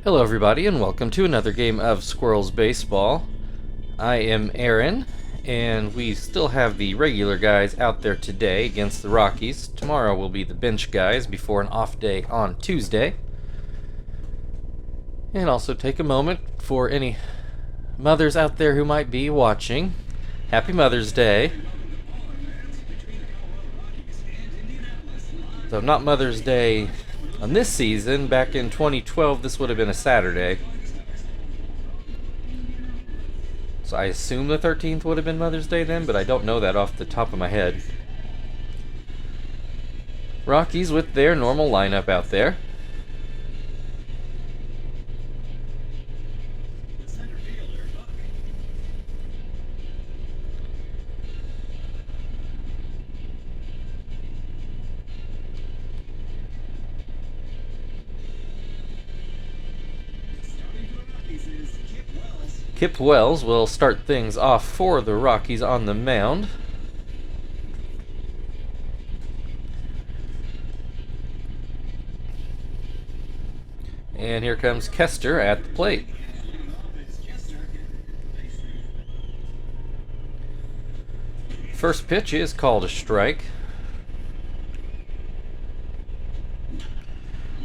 Hello everybody and welcome to another game of Squirrels Baseball. I am Aaron, and we still have the regular guys out there today against the Rockies. Tomorrow will be the bench guys before an off day on Tuesday. And also take a moment for any mothers out there who might be watching. Happy Mother's Day. So not Mother's Day on this season. Back in 2012, this would have been a Saturday. So I assume the 13th would have been Mother's Day then, but I don't know that off the top of my head. Rockies with their normal lineup out there. Kip Wells will start things off for the Rockies on the mound. And here comes Kester at the plate. First pitch is called a strike.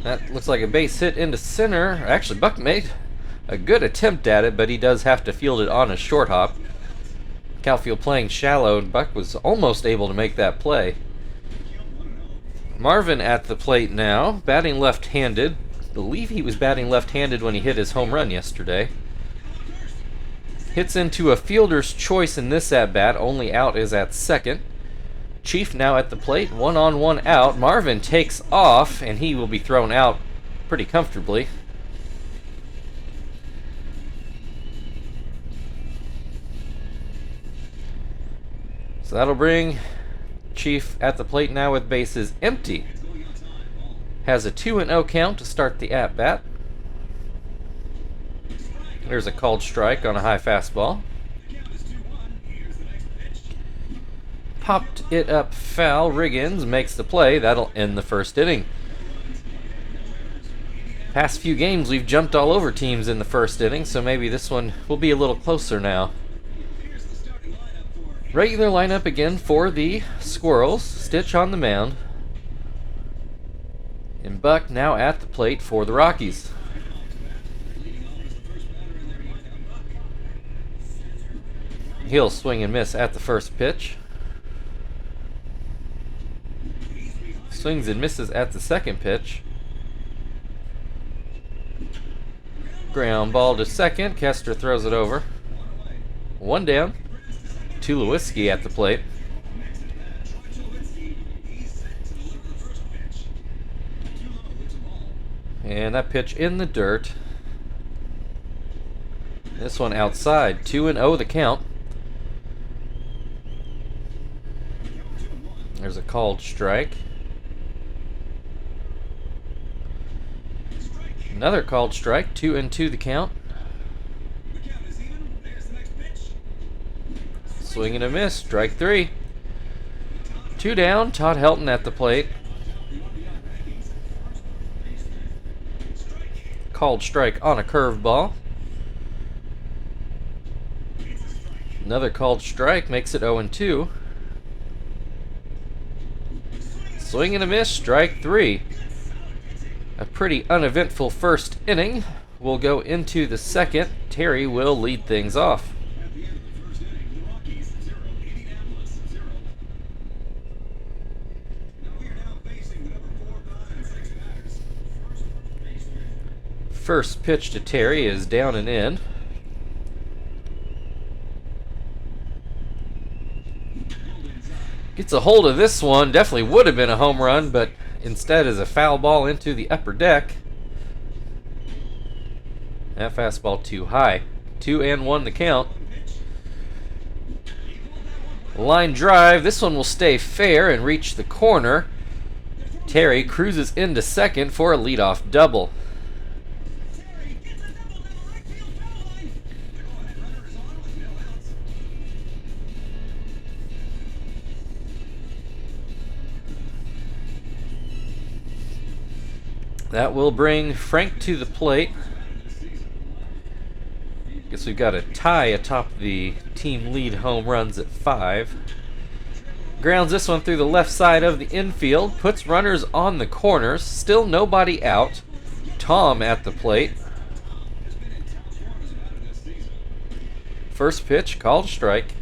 That looks like a base hit into center. Actually, Buck made a good attempt at it, but he does have to field it on a short hop. Outfield playing shallow, and Buck was almost able to make that play. Marvin at the plate now, batting left-handed. I believe he was batting left-handed when he hit his home run yesterday. Hits into a fielder's choice in this at-bat, only out is at second. Chief now at the plate, 1-on-1 out. Marvin takes off, and he will be thrown out pretty comfortably. So that'll bring Chief at the plate now with bases empty. Has a 2-0 count to start the at-bat. There's a called strike on a high fastball. Popped it up foul. Riggins makes the play. That'll end the first inning. Past few games we've jumped all over teams in the first inning, so maybe this one will be a little closer now. Regular lineup again for the Squirrels. Stitch on the mound. And Buck now at the plate for the Rockies. He'll swing and miss at the first pitch. Swings and misses at the second pitch. Ground ball to second. Kester throws it over. One down. Tulowitzki at the plate. And that pitch in the dirt. This one outside. 2-0 the count. There's a called strike. Another called strike. 2-2 the count. Swing and a miss. Strike three. Two down. Todd Helton at the plate. Called strike on a curveball. Another called strike makes it 0-2. Swing and a miss. Strike three. A pretty uneventful first inning. We'll go into the second. Terry will lead things off. First pitch to Terry is down and in. Gets a hold of this one. Definitely would have been a home run, but instead is a foul ball into the upper deck. That fastball too high. 2-1 the count. Line drive. This one will stay fair and reach the corner. Terry cruises into second for a leadoff double. That will bring Frank to the plate. Guess we've got a tie atop the team lead home runs at 5. Grounds this one through the left side of the infield. Puts runners on the corners. Still nobody out. Tom at the plate. First pitch, called strike.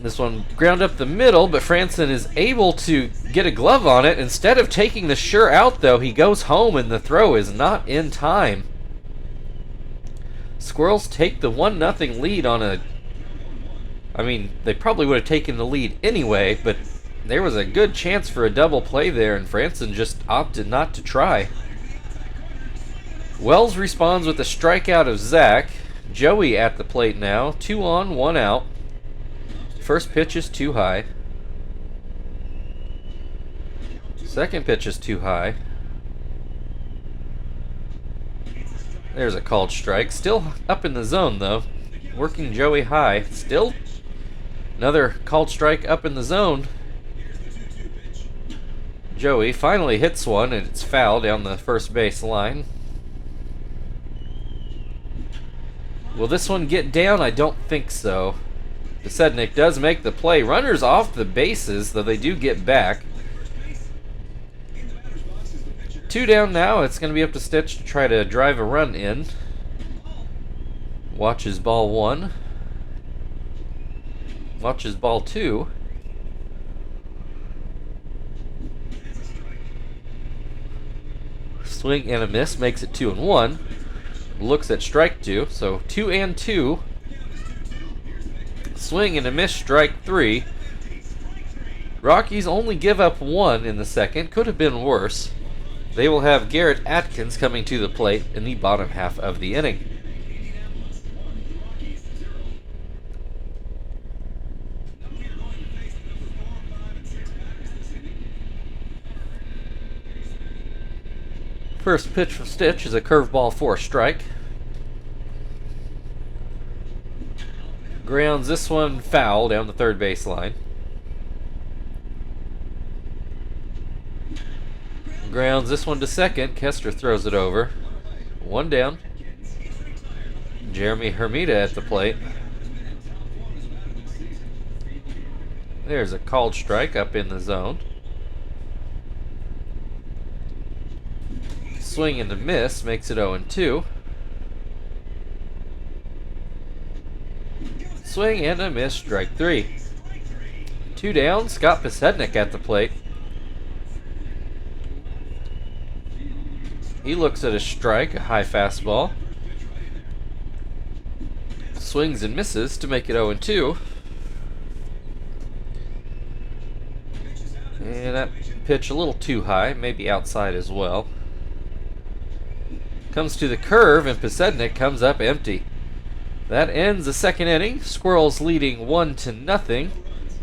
This one ground up the middle, but Franson is able to get a glove on it. Instead of taking the sure out, though, he goes home and the throw is not in time. Squirrels take the 1-0 lead on a... I mean, they probably would have taken the lead anyway, but there was a good chance for a double play there, and Franson just opted not to try. Wells responds with a strikeout of Zach. Joey at the plate now. 2 on, 1 out. First pitch is too high. Second pitch is too high. There's a called strike. Still up in the zone, though. Working Joey high. Still another called strike up in the zone. Joey finally hits one, and it's foul down the first base line. Will this one get down? I don't think so. Pesednik does make the play. Runners off the bases, though they do get back. 2 down now. It's going to be up to Stitch to try to drive a run in. Watches ball 1. Watches ball 2. Swing and a miss makes it 2-1. Looks at strike 2, so 2-2. Swing and a miss, strike 3. Rockies only give up 1 in the second. Could have been worse. They will have Garrett Atkins coming to the plate in the bottom half of the inning. First pitch from Stitch is a curveball for a strike. Grounds this one foul down the third base line. Grounds this one to second. Kester throws it over. 1 down. Jeremy Hermida at the plate. There's a called strike up in the zone. Swing and a miss makes it 0-2. Swing and a miss, strike 3. 2 down, Scott Pesednik at the plate. He looks at a strike, a high fastball. Swings and misses to make it 0-2. And that pitch a little too high, maybe outside as well. Comes to the curve, and Pesednik comes up empty. That ends the second inning. Squirrels leading 1-0.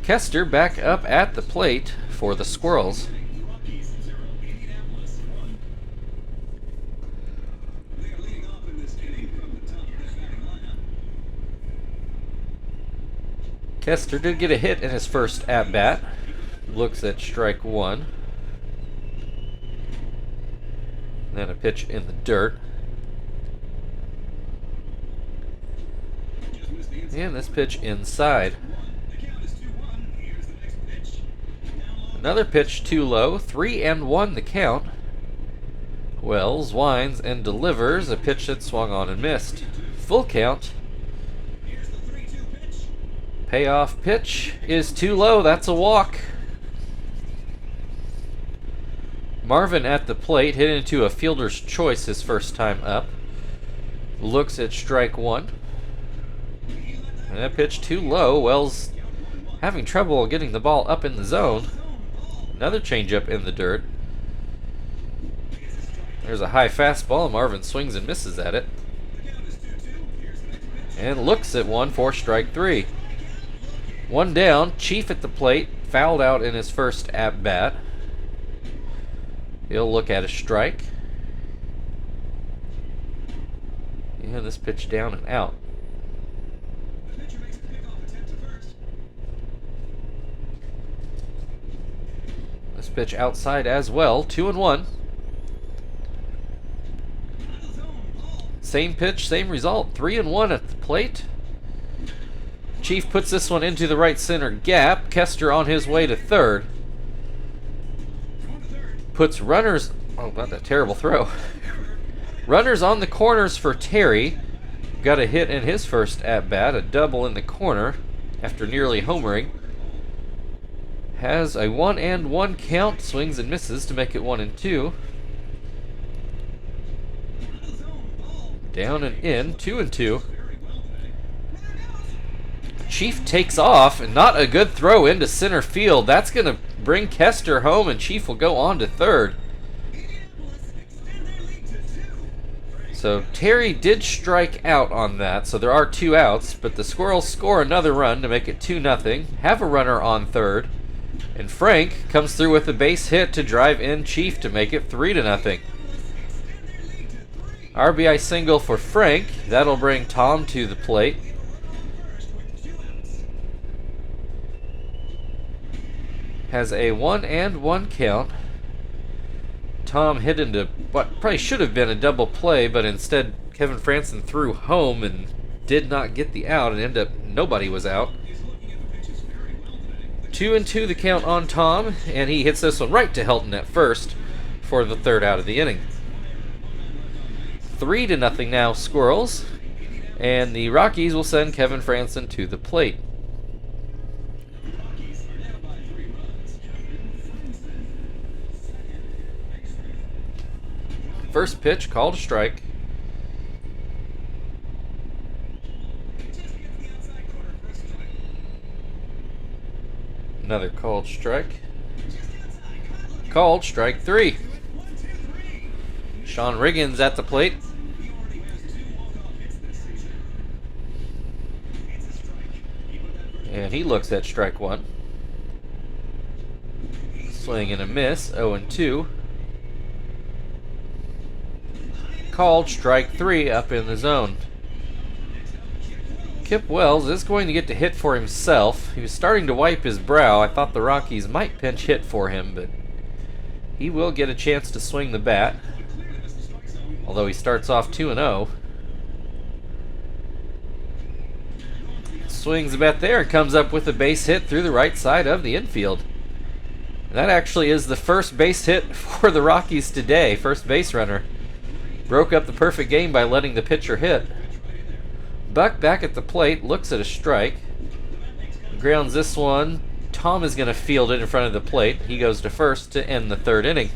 Kester back up at the plate for the Squirrels. Kester did get a hit in his first at-bat. Looks at strike 1. Then a pitch in the dirt. And this pitch inside. Another pitch too low. 3-1 the count. Wells winds and delivers a pitch that swung on and missed. Full count. Payoff pitch is too low. That's a walk. Marvin at the plate, hit into a fielder's choice his first time up. Looks at strike 1. And that pitch too low. Wells having trouble getting the ball up in the zone. Another changeup in the dirt. There's a high fastball. Marvin swings and misses at it. And looks at one for strike 3. 1 down. Chief at the plate. Fouled out in his first at-bat. He'll look at a strike. And this pitch down and out. This First pitch outside as well. 2-1. Same pitch, same result. 3-1 at the plate. Chief puts this one into the right center gap. Kester on his way to third. Puts runners... Oh, not that terrible throw. Runners on the corners for Terry. Got a hit in his first at-bat. A double in the corner after nearly homering. Has a 1-1 count. Swings and misses to make it 1-2. Down and in. 2-2. Chief takes off, and not a good throw into center field. That's going to bring Kester home, and Chief will go on to third. So Terry did strike out on that, so there are 2 outs, but the Squirrels score another run to make it 2-0, have a runner on third, and Frank comes through with a base hit to drive in Chief to make it 3-0. RBI single for Frank. That'll bring Tom to the plate. Has a 1-1 count. Tom hit into what probably should have been a double play, but instead Kevin Franson threw home and did not get the out, and ended up nobody was out. 2-2 the count on Tom, and he hits this one right to Helton at first for the third out of the inning. 3-0 now Squirrels, and the Rockies will send Kevin Franson to the plate. First pitch called a strike. Another called strike. Called strike 3. Sean Riggins at the plate. And he looks at strike 1. Swing and a miss. 0-2. Called strike 3 up in the zone. Kip Wells is going to get to hit for himself. He was starting to wipe his brow. I thought the Rockies might pinch hit for him, but he will get a chance to swing the bat. Although he starts off 2-0. Swings a bat there and comes up with a base hit through the right side of the infield. And that actually is the first base hit for the Rockies today. First base runner. Broke up the perfect game by letting the pitcher hit. Buck back at the plate, looks at a strike. Grounds this one. Tom is going to field it in front of the plate. He goes to first to end the third inning.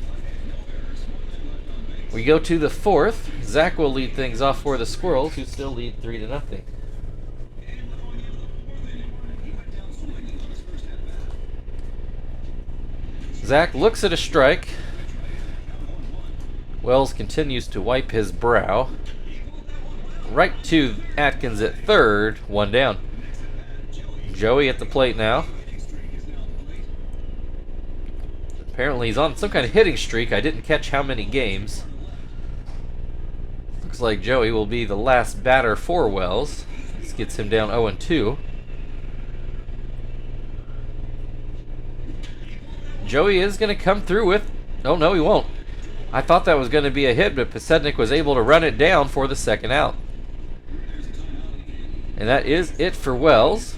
We go to the fourth. Zach will lead things off for the Squirrels, who still lead 3-0. Zach looks at a strike. Wells continues to wipe his brow. Right to Atkins at third, 1 down. Joey at the plate now. Apparently he's on some kind of hitting streak. I didn't catch how many games. Looks like Joey will be the last batter for Wells. This gets him down 0-2. Joey is going to come through with... Oh, no, he won't. I thought that was going to be a hit, but Pasednik was able to run it down for the second out. And that is it for Wells.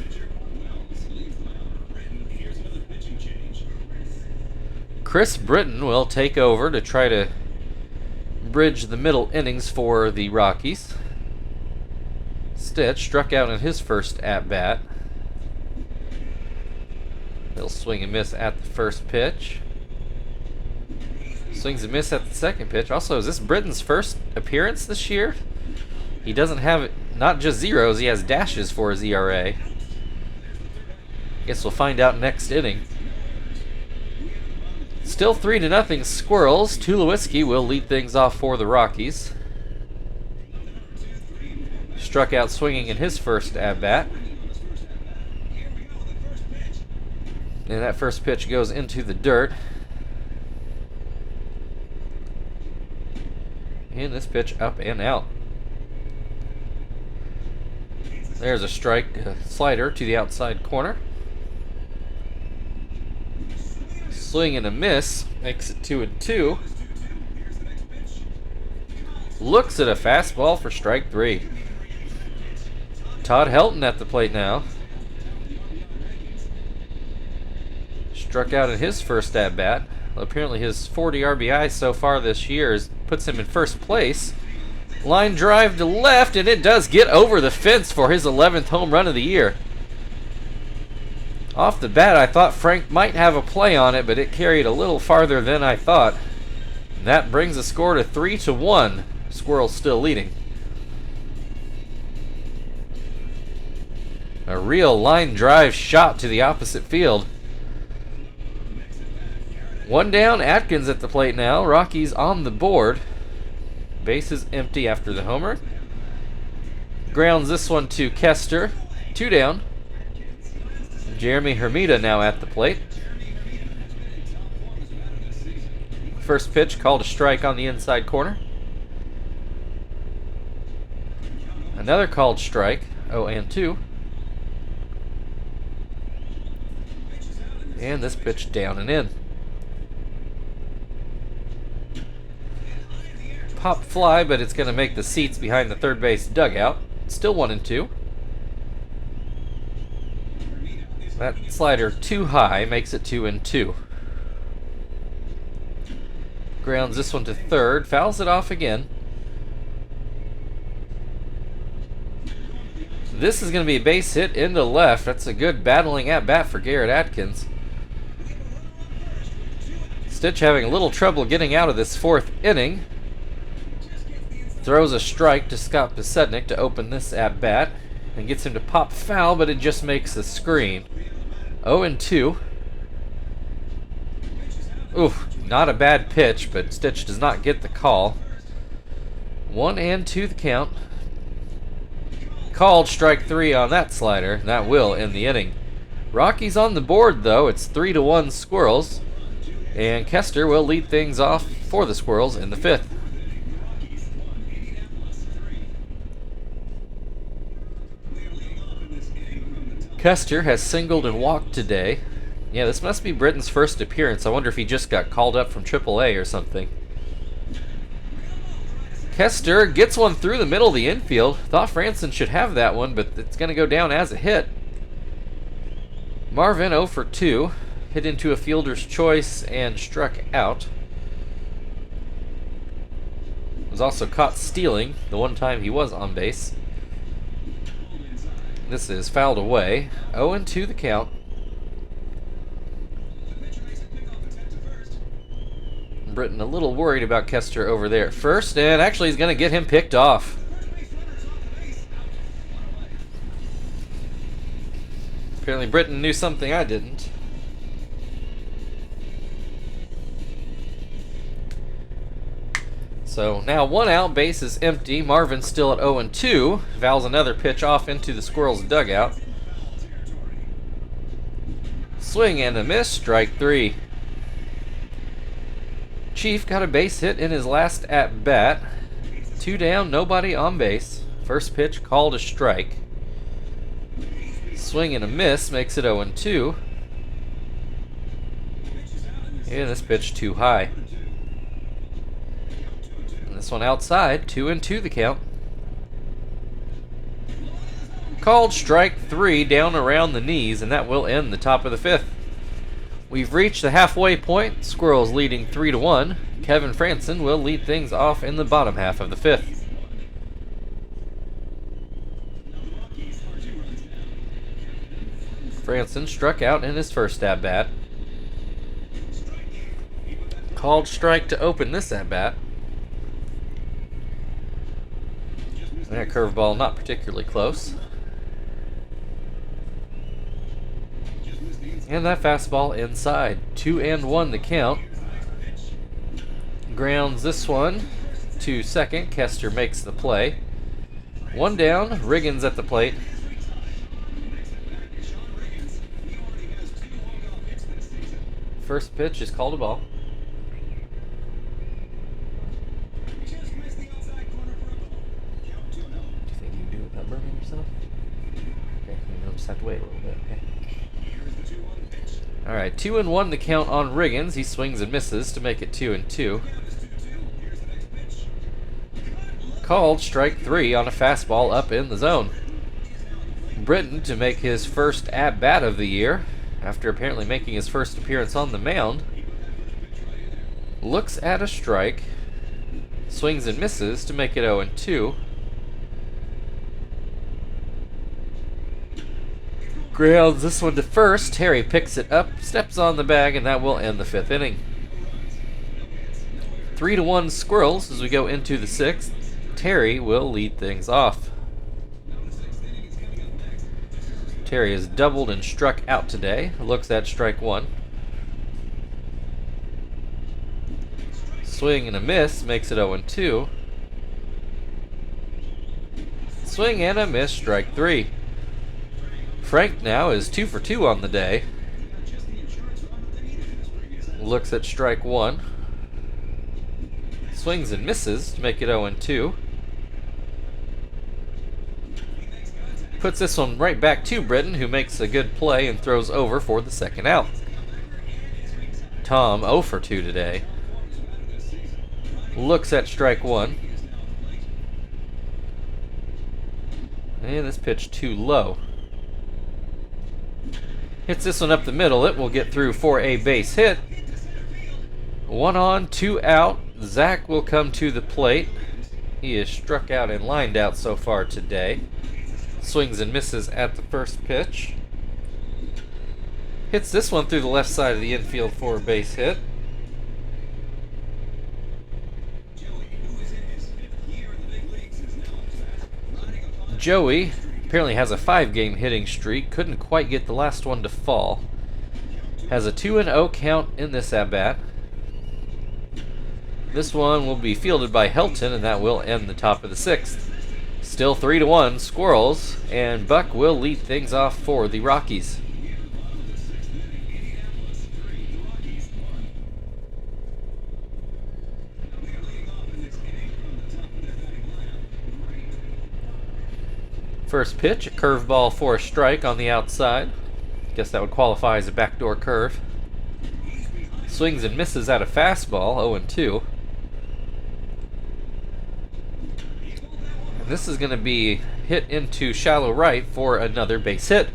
Chris Britton will take over to try to bridge the middle innings for the Rockies. Stitch struck out in his first at-bat. He'll swing and miss at the first pitch. Swings and miss at the second pitch. Also, is this Britton's first appearance this year? He doesn't have not just zeros, he has dashes for his ERA. Guess we'll find out next inning. Still 3-0 Squirrels. Tulowitzki will lead things off for the Rockies. Struck out swinging in his first at-bat. And that first pitch goes into the dirt. And this pitch up and out. There's a strike, slider to the outside corner. Swing and a miss. Makes it 2-2. Looks at a fastball for strike 3. Todd Helton at the plate now. Struck out in his first at-bat. Well, apparently his 40 RBIs so far this year puts him in first place. Line drive to left, and it does get over the fence for his 11th home run of the year. Off the bat, I thought Frank might have a play on it, but it carried a little farther than I thought. And that brings the score to 3-1. Squirrels still leading. A real line drive shot to the opposite field. One down, Atkins at the plate now. Rocky's on the board. Base is empty after the homer. Grounds this one to Kester. 2 down. Jeremy Hermida now at the plate. First pitch called a strike on the inside corner. Another called strike. 0-2. And this pitch down and in. Pop fly, but it's going to make the seats behind the third base dugout. Still 1-2. That slider too high makes it 2-2. Grounds this one to third, fouls it off again. This is going to be a base hit into left. That's a good battling at bat for Garrett Atkins. Stitch having a little trouble getting out of this 4th inning. Throws a strike to Scott Pisednik to open this at bat and gets him to pop foul, but it just makes the screen. 0-2. Oof, not a bad pitch, but Stitch does not get the call. 1-2 the count. Called strike 3 on that slider. That will end the inning. Rocky's on the board, though. It's 3-1 Squirrels. And Kester will lead things off for the Squirrels in the 5th. Kester has singled and walked today. Yeah, this must be Britton's first appearance. I wonder if he just got called up from AAA or something. Kester gets one through the middle of the infield. Thought Franson should have that one, but it's going to go down as a hit. Marvin 0 for 2. Hit into a fielder's choice and struck out. Was also caught stealing the one time he was on base. This is fouled away. 0-2 the count. Britton a little worried about Kester over there at first, and actually he's going to get him picked off. Apparently Britton knew something I didn't. So now 1 out, base is empty. Marvin's still at 0-2. Fouls another pitch off into the Squirrels' dugout. Swing and a miss, strike 3. Chief got a base hit in his last at-bat. 2 down, nobody on base. First pitch called a strike. Swing and a miss makes it 0-2. And this pitch too high. This one outside, 2-2 the count. Called strike 3 down around the knees, and that will end the top of the 5th. We've reached the halfway point. Squirrels leading 3-1. Kevin Franson will lead things off in the bottom half of the 5th. Franson struck out in his first at-bat. Called strike to open this at-bat. That curveball not particularly close. And that fastball inside. 2-1 the count. Grounds this one to second. Kester makes the play. 1 down. Riggins at the plate. First pitch is called a ball. Burning yourself? Okay, you'll just have to wait a little bit, okay? Alright, 2-1 the count on Riggins. He swings and misses to make it 2-2. Called strike 3 on a fastball up in the zone. Britton to make his first at-bat of the year, after apparently making his first appearance on the mound. Looks at a strike, swings and misses to make it 0-2. Grounds this one to first. Terry picks it up, steps on the bag, and that will end the 5th inning. 3-1 Squirrels as we go into the 6th. Terry will lead things off. Terry has doubled and struck out today. Looks at strike 1. Swing and a miss makes it 0-2. Swing and a miss, strike 3. Frank now is 2 for 2 on the day. Looks at strike 1. Swings and misses to make it 0-2. Puts this one right back to Britton, who makes a good play and throws over for the 2nd out. Tom 0 for 2 today. Looks at strike 1. And this pitch too low. Hits this one up the middle. It will get through for a base hit. 1 on, 2 out. Zach will come to the plate. He is struck out and lined out so far today. Swings and misses at the first pitch. Hits this one through the left side of the infield for a base hit. Joey apparently has a 5-game hitting streak. Couldn't quite get the last one to fall. Has a 2-0 count in this at-bat. This one will be fielded by Helton, and that will end the top of the 6th. Still 3-1 Squirrels, and Buck will lead things off for the Rockies. First pitch, a curveball for a strike on the outside. Guess that would qualify as a backdoor curve. Swings and misses at a fastball, 0-2. And this is going to be hit into shallow right for another base hit.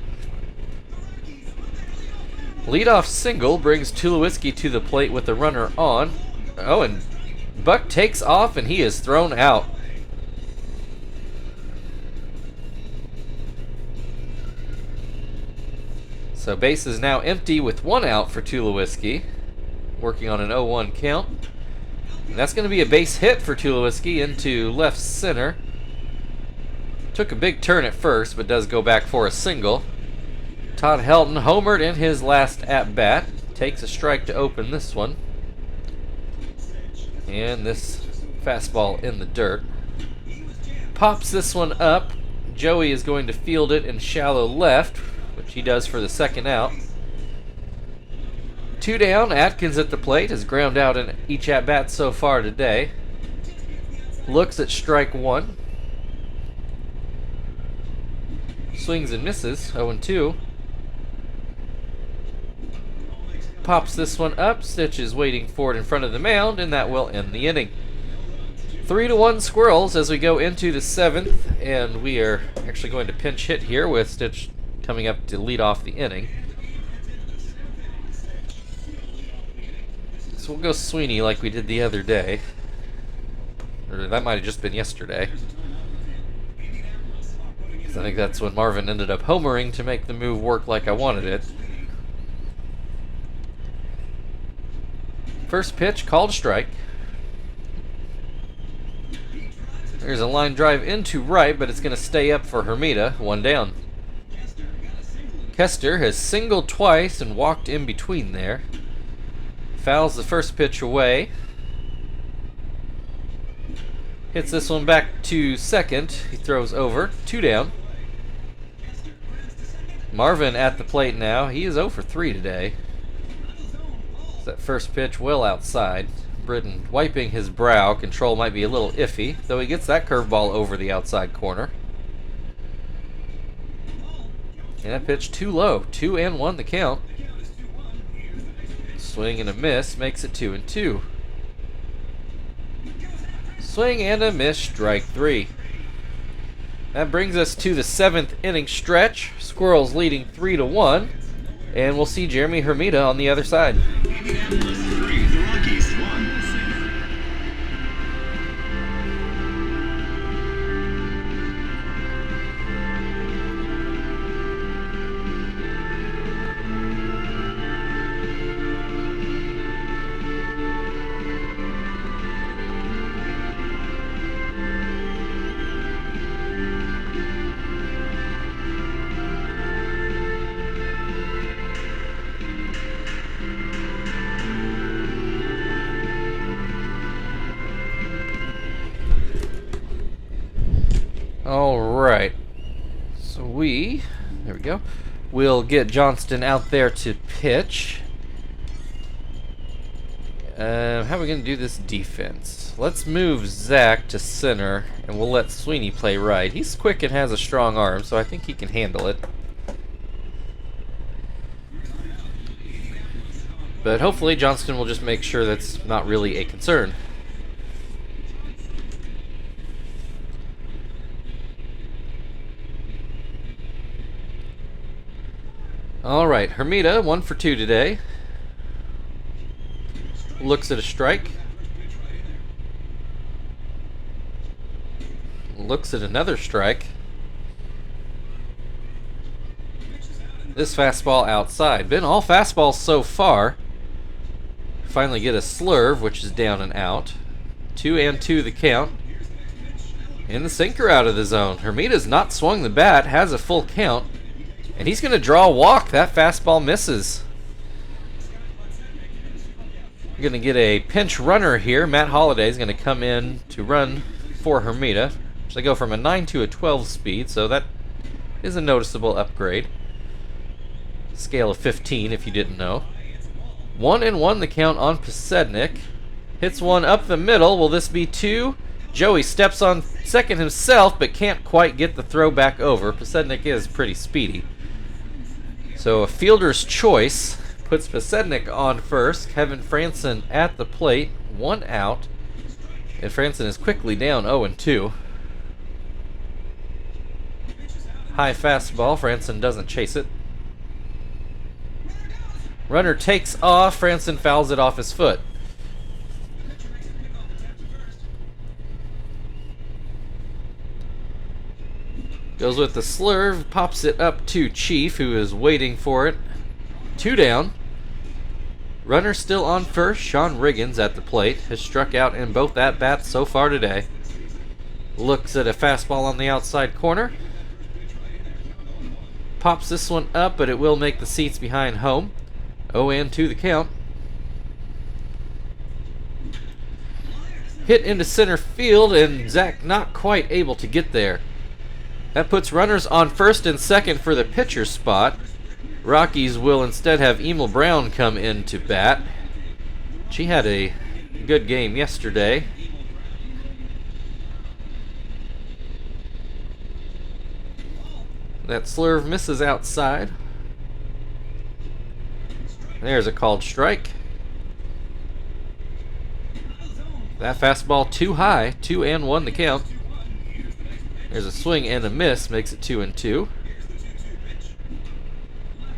Leadoff single brings Tulowitzki to the plate with the runner on. Oh, and Buck takes off and he is thrown out. So base is now empty with 1 out for Tulowitzki, working on an 0-1 count. And that's going to be a base hit for Tulowitzki into left center. Took a big turn at first, but does go back for a single. Todd Helton homered in his last at-bat. Takes a strike to open this one. And this fastball in the dirt. Pops this one up. Joey is going to field it in shallow left, which he does for the 2nd out. 2 down, Atkins at the plate has ground out in each at-bat so far today. Looks at strike 1. Swings and misses, 0-2. Pops this one up, Stitch is waiting for it in front of the mound, and that will end the inning. 3-1 Squirrels as we go into the 7th, and we are actually going to pinch hit here with Stitch coming up to lead off the inning. So we'll go Sweeney like we did the other day. Or that might have just been yesterday. I think that's when Marvin ended up homering to make the move work like I wanted it. First pitch, called strike. There's a line drive into right, but it's going to stay up for Hermida, 1 down. Kester has singled twice and walked in between there. Fouls the first pitch away. Hits this one back to second. He throws over, 2 down. Marvin at the plate now. He is 0 for 3 today. That first pitch well outside. Britton wiping his brow. Control might be a little iffy, though he gets that curveball over the outside corner. And that pitch too low. 2-1 the count. Swing and a miss makes it 2-2. Swing and a miss, strike 3. That brings us to the 7th inning stretch. Squirrels leading 3-1. And we'll see Jeremy Hermida on the other side. Indianapolis 3, the Rockies 1. Alright, so there we go, we'll get Johnston out there to pitch. How are we going to do this defense? Let's move Zach to center, and we'll let Sweeney play right. He's quick and has a strong arm, so I think he can handle it. But hopefully Johnston will just make sure that's not really a concern. Alright, Hermida, 1 for 2 today. Looks at a strike. Looks at another strike. This fastball outside. Been all fastballs so far. Finally get a slurve, which is down and out. 2-2 the count. And the sinker out of the zone. Hermida's not swung the bat, has a full count. And he's going to draw a walk. That fastball misses. We're going to get a pinch runner here. Matt Holliday is going to come in to run for Hermida. So they go from a 9 to a 12 speed, so that is a noticeable upgrade. Scale of 15 if you didn't know. 1-1 the count on Posednik. Hits one up the middle. Will this be 2? Joey steps on second himself, but can't quite get the throw back over. Posednik is pretty speedy. So a fielder's choice puts Posednik on first. Kevin Franson at the plate, 1 out. And Franson is quickly down 0-2. High fastball, Franson doesn't chase it. Runner takes off, Franson fouls it off his foot. Goes with the slurve, pops it up to Chief, who is waiting for it. 2 down. Runner still on first. Sean Riggins at the plate. Has struck out in both at-bats so far today. Looks at a fastball on the outside corner. Pops this one up, but it will make the seats behind home. 0-2 the count. Hit into center field, and Zach not quite able to get there. That puts runners on first and second for the pitcher spot. Rockies will instead have Emil Brown come in to bat. She had a good game yesterday. That slurve misses outside. There's a called strike. That fastball too high. 2-1 the count. There's a swing and a miss, makes it 2-2.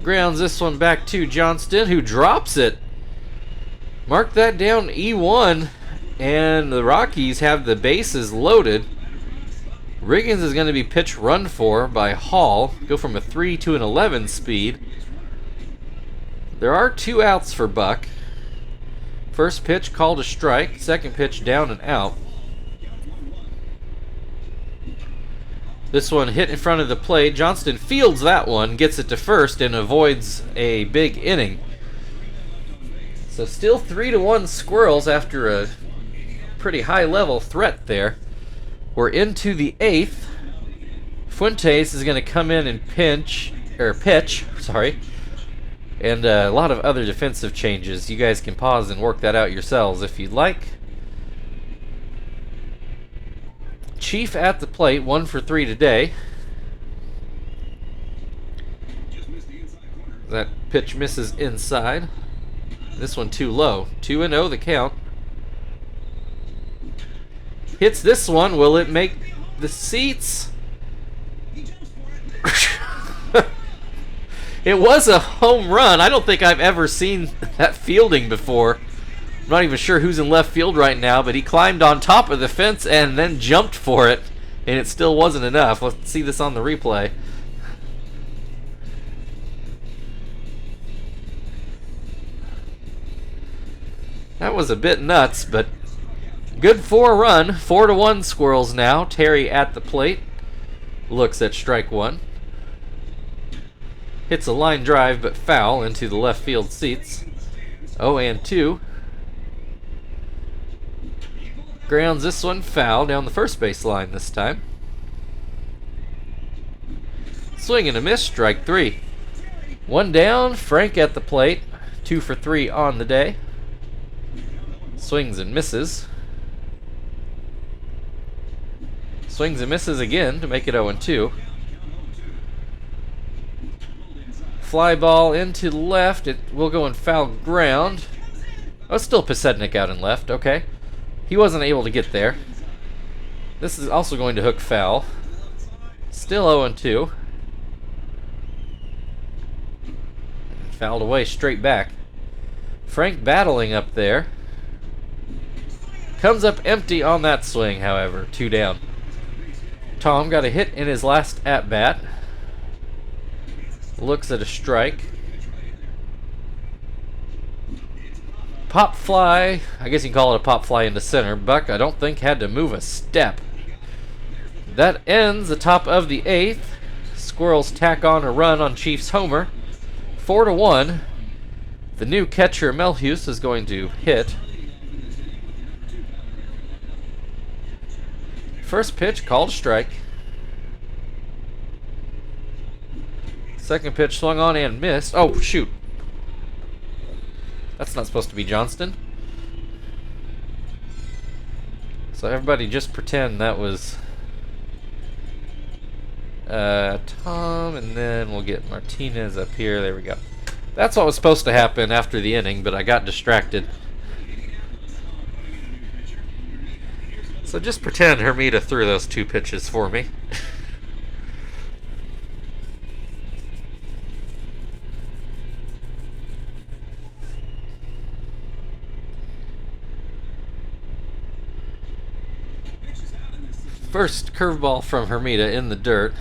Grounds this one back to Johnston, who drops it. Mark that down, E1, and the Rockies have the bases loaded. Riggins is going to be pitch run for by Hall. Go from a 3 to an 11 speed. There are 2 outs for Buck. First pitch called a strike. Second pitch down and out. This one hit in front of the plate. Johnston fields that one, gets it to first, and avoids a big inning. So still 3-1 Squirrels after a pretty high-level threat there. We're into the 8th. Fuentes is going to come in and pitch, and a lot of other defensive changes. You guys can pause and work that out yourselves if you'd like. Chief at the plate, 1 for 3 today. That pitch misses inside. This one too low. 2-0 the count. Hits this one. Will it make the seats? It was a home run. I don't think I've ever seen that fielding before. I'm not even sure who's in left field right now, but he climbed on top of the fence and then jumped for it, and it still wasn't enough. Let's see this on the replay. That was a bit nuts, but good for a run. 4-1 Squirrels now. Terry at the plate. Looks at strike one. Hits a line drive, but foul into the left field seats. 0-2. Grounds this one foul down the first base line this time. Swing and a miss, strike three. One down, Frank at the plate. 2 for 3 on the day. Swings and misses. Swings and misses again to make it 0-2. Fly ball into the left. It will go in foul ground. Oh, still Pasednik out in left. Okay. He wasn't able to get there. This is also going to hook foul. Still 0-2. Fouled away straight back. Frank battling up there. Comes up empty on that swing, however. 2 down. Tom got a hit in his last at-bat. Looks at a strike. Pop fly. I guess you can call it a pop fly into center. Buck, I don't think, had to move a step. That ends the top of the 8th. Squirrels tack on a run on Chiefs homer. 4-1. The new catcher, Melhuse, is going to hit. First pitch, called a strike. Second pitch swung on and missed. Oh, shoot. That's not supposed to be Johnston. So everybody just pretend that was Tom, and then we'll get Martinez up here. There we go. That's what was supposed to happen after the inning, but I got distracted. So just pretend Hermida threw those 2 pitches for me. First curveball from Hermida in the dirt.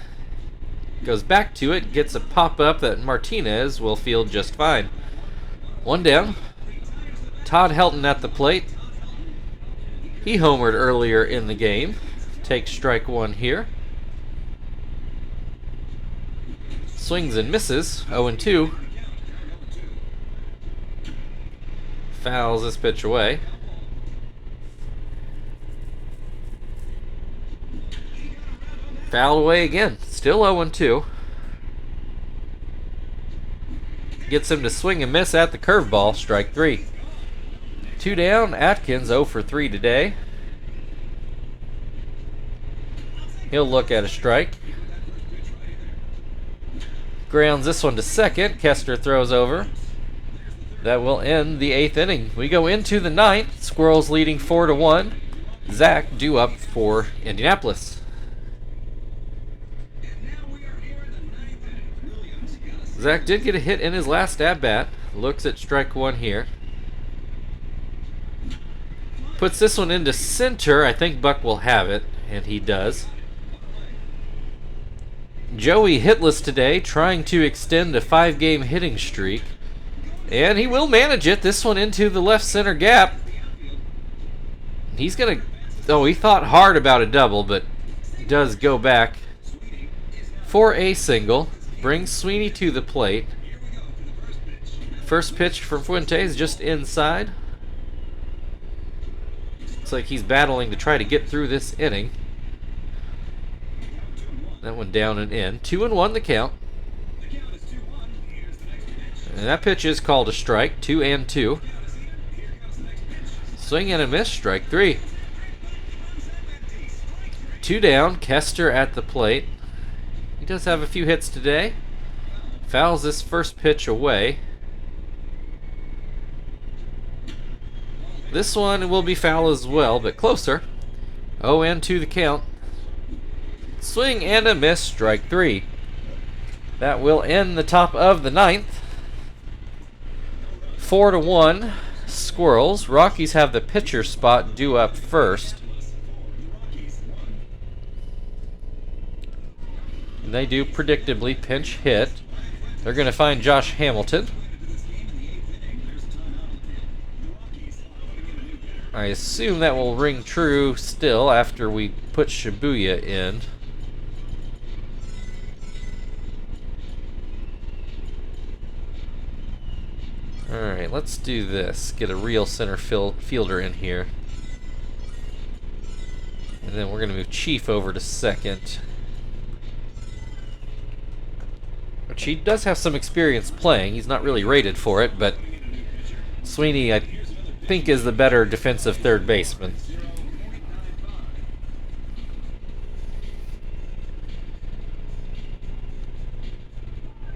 Goes back to it, gets a pop-up that Martinez will field just fine. 1 down. Todd Helton at the plate. He homered earlier in the game. Takes strike 1 here. Swings and misses. 0-2. Fouls this pitch away. Fouled away again. Still 0-2. Gets him to swing and miss at the curveball. Strike 3. 2 down. Atkins 0 for 3 today. He'll look at a strike. Grounds this one to second. Kester throws over. That will end the 8th inning. We go into the 9th. Squirrels leading 4-1. Zach due up for Indianapolis. Zach did get a hit in his last at-bat. Looks at strike 1 here. Puts this one into center. I think Buck will have it, and he does. Joey hitless today, trying to extend a 5-game hitting streak. And he will manage it. This one into the left center gap. He's going to... Oh, he thought hard about a double, but does go back for a single. Brings Sweeney to the plate. First pitch from Fuentes just inside. Looks like he's battling to try to get through this inning. That one down and in. 2-1 the count. And that pitch is called a strike. 2-2. Swing and a miss. Strike 3. 2 down. Kester at the plate. He does have a few hits today. Fouls this first pitch away. This one will be foul as well, but closer. 0-2 the count. Swing and a miss, strike 3. That will end the top of the 9th. 4-1 Squirrels. Rockies have the pitcher spot due up first. And they do predictably pinch hit. They're going to find Josh Hamilton. I assume that will ring true still after we put Shibuya in. Alright, let's do this. Get a real center fielder in here. And then we're going to move Chief over to second. Which he does have some experience playing. He's not really rated for it, but Sweeney, I think, is the better defensive third baseman.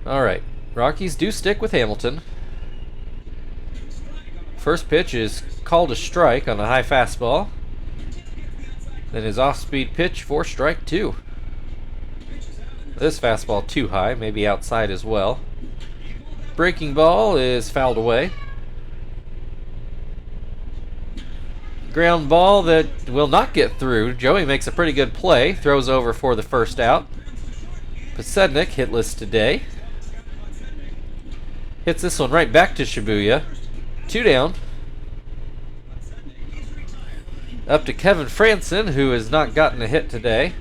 Alright, Rockies do stick with Hamilton. First pitch is called a strike on a high fastball. Then his off-speed pitch for strike 2. This fastball too high, maybe outside as well. Breaking ball is fouled away. Ground ball that will not get through. Joey makes a pretty good play, throws over for the first out. Posednik hitless today. Hits this one right back to Shibuya. 2 down. Up to Kevin Franson, who has not gotten a hit today.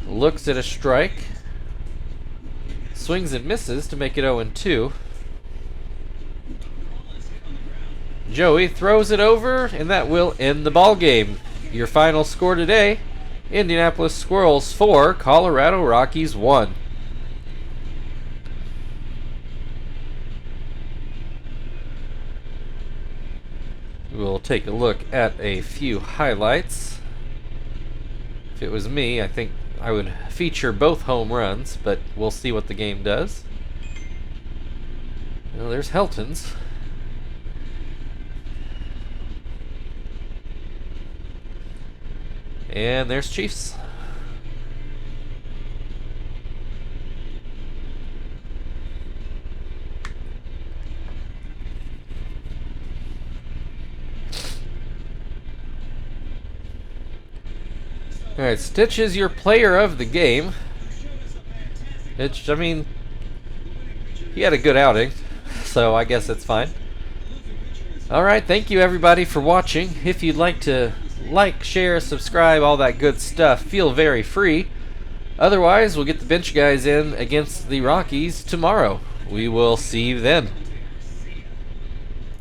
Looks at a strike. Swings and misses to make it 0-2. Joey throws it over, and that will end the ball game. Your final score today, Indianapolis Squirrels 4, Colorado Rockies 1. We'll take a look at a few highlights. If it was me, I think I would feature both home runs, but we'll see what the game does. Well, there's Helton's. And there's Chiefs. Alright, Stitch is your player of the game. I mean, he had a good outing, so I guess that's fine. Alright, thank you everybody for watching. If you'd like to like, share, subscribe, all that good stuff, feel very free. Otherwise, we'll get the bench guys in against the Rockies tomorrow. We will see you then.